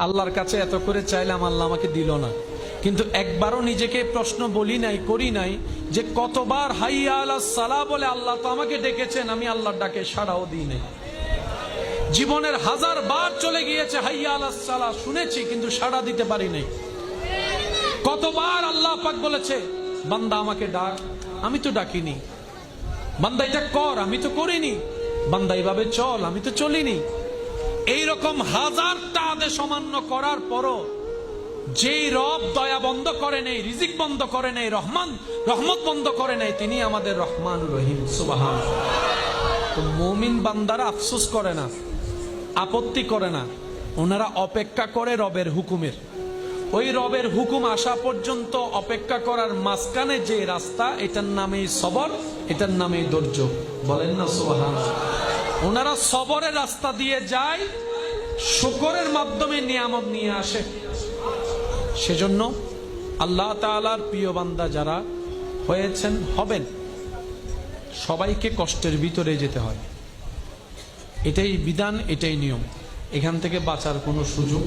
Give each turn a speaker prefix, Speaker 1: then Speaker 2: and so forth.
Speaker 1: আল্লাহর কাছে এত করে চাইলাম, আল্লাহ আমাকে দিল না। কিন্তু একবারও নিজেকে প্রশ্ন বলি নাই, করি নাই যে কতবার হাইয়া আলাস সালাহ বলে আল্লাহ তো আমাকে ডেকেছেন, আমি আল্লাহর ডাকে সাড়াও দিই নাই। জীবনের 1000 বার চলে গিয়েছে হাইয়া আলাস সালাহ, শুনেছি কিন্তু সাড়া দিতে পারি নাই। কতবার আল্লাহ পাক বলেছে বান্দা আমাকে ডাক, আমি তো ডাকিনি। বান্দা এটা কর, আমি তো করিনি। বান্দা এইভাবে চল, আমি তো চলিনি। এইরকম 1000টা আদেশ অমান্য করার পরও যেই রব দয়া বন্ধ করে নেই, রিজিক বন্ধ করে নেই, রহমত বন্ধ করে নেই, তিনি আমাদের রহমানুর রহিম। সুবহানাল্লাহ। তো মুমিন বান্দারা আফসোস করে না, আপত্তি করে না, ওনারা অপেক্ষা করে রবের হুকুমের। ওই রবের হুকুম আসা পর্যন্ত অপেক্ষা করার মাঝখানে যে রাস্তা, এটার নামেই সবর, এটার নামেই ধৈর্য। বলেন না সুবহানাল্লাহ। ওনারা সবরের রাস্তা দিয়ে যায়, শুকরের মাধ্যমে নিয়ামত নিয়ে আসে। সেজন্য আল্লাহ তাআলার প্রিয় বান্দা যারা হয়েছেন, হবেন, সবাইকে কষ্টের ভিতরে যেতে হয়। এটাই বিধান, এটাই নিয়ম। এখান থেকে বাঁচার কোনো সুযোগ